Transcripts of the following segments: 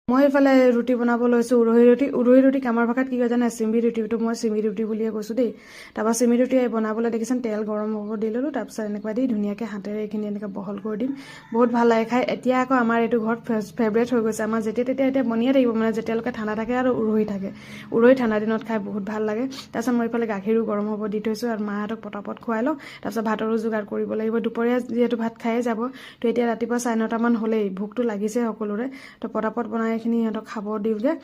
মই এইফালে ৰুটি বনাব লৈছোঁ উৰহি ৰুটি আমাৰ ভাষাত কি কয় জানে চিমি ৰুটিটো মই চিমি ৰুটি বুলিয়ে কৈছোঁ দেই তাৰপৰা চিমি ৰুটি বনাবলৈ দেখিছেন তেল গৰম হ'ব দি ল'লোঁ তাৰপিছত এনেকুৱা দি ধুনীয়াকৈ হাতেৰে এইখিনি এনেকৈ বহল কৰি দিম বহুত ভাল লাগে খাই এতিয়া আকৌ আমাৰ এইটো ঘৰত ফেভৰেট হৈ গৈছে আমাৰ যেতিয়া তেতিয়া এতিয়া বনিয়ে থাকিব মানে যেতিয়ালৈকে ঠাণ্ডা থাকে আৰু উৰহি ঠাণ্ডা দিনত খাই বহুত ভাল লাগে তাৰপিছত মই এইফালে গাখীৰো গৰম হ'ব দি থৈছোঁ আৰু মাহঁতক পটাপট খুৱাই লওঁ তাৰপিছত ভাতৰো যোগাৰ কৰিব লাগিব দুপৰীয়া যিহেতু ভাত খায়ে যাব তো এতিয়া ৰাতিপুৱা 9:30মান হ'লেই ভোকটো লাগিছে সকলোৰে তো পটাপট বনাই এইখিনি সিহঁতক খাব দিওঁগৈ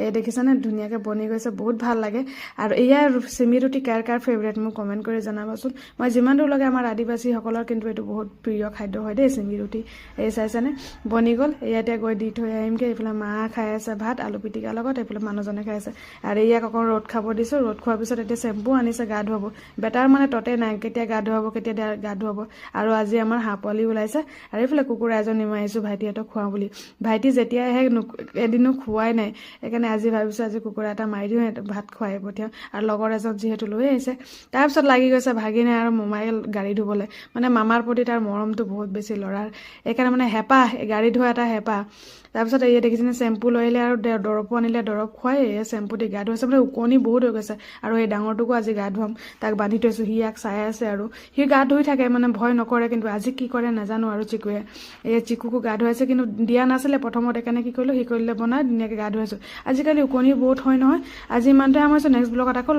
এই দেখিছেনে ধুনীয়াকৈ বনি গৈছে বহুত ভাল লাগে আৰু এয়া চিমি ৰুটি কাৰ ফেভৰেট মোক কমেণ্ট কৰি জনাবচোন মই যিমান দূৰ লাগে আমাৰ আদিবাসীসকলৰ কিন্তু এইটো বহুত প্ৰিয় খাদ্য হয় দেই চিমি ৰুটি এই চাইছেনে বনি গ'ল এয়া এতিয়া গৈ দি থৈ আহিমগৈ এইফালে মা খাই আছে ভাত আলু পিটিকাৰ লগত এইফালে মানুহজনে খাই আছে আৰু ইয়াক অকণ ৰ'দ খাব দিছোঁ ৰ'দ খোৱাৰ পিছত এতিয়া চেম্পু আনিছে গা ধুৱাব বেটাৰ মানে ততে নাই কেতিয়া গা ধুৱাব কেতিয়া গা ধুৱাব আৰু আজি আমাৰ হাঁহ পোৱালি ওলাইছে আৰু এইফালে কুকুৰা এজন নিমাই আহিছোঁ ভাইটিহঁতক খুৱাওঁ বুলি ভাইটি যেতিয়া আহে এদিনো খোৱাই নাই সেইকাৰণে আজি ভাবিছোঁ আজি কুকুৰা এটা মাৰি দিওঁ ভাত খুৱাই পঠিয়াওঁ আৰু লগৰ এজন যিহেতু লৈ আহিছে তাৰপিছত লাগি গৈছে ভাগিনে আৰু মোমাই গাড়ী ধুবলৈ মানে মামাৰ প্ৰতি তাৰ মৰমটো বহুত বেছি ল'ৰাৰ সেইকাৰণে মানে হেঁপাহ গাড়ী ধোৱা এটা হেঁপাহ তাৰপিছত এই দেখিছেনে চেম্পু লৈ আহিলে আৰু দৰৱো আনিলে দৰৱ খুৱাই এই চেম্পু দি গা ধুৱাইছে মানে ওকণি বহুত হৈ গৈছে আৰু এই ডাঙৰটোকো আজি গা ধুৱাম তাক বান্ধি থৈছোঁ সি ইয়াক চাই আছে আৰু সি গা ধুই থাকে মানে ভয় নকৰে কিন্তু আজি কি কৰে নাজানো আৰু চিকুৱে এই চিকুকো গা ধুৱাইছে কিন্তু দিয়া নাছিলে প্ৰথমত সেইকাৰণে কি কৰিলোঁ সি কৰিলে বনাই ধুনীয়াকৈ গা ধুৱাইছোঁ আজিকালি ওকণি বহুত হয় নহয় আজি ইমানতে আমাৰ নেক্সট ব্লগত আকৌ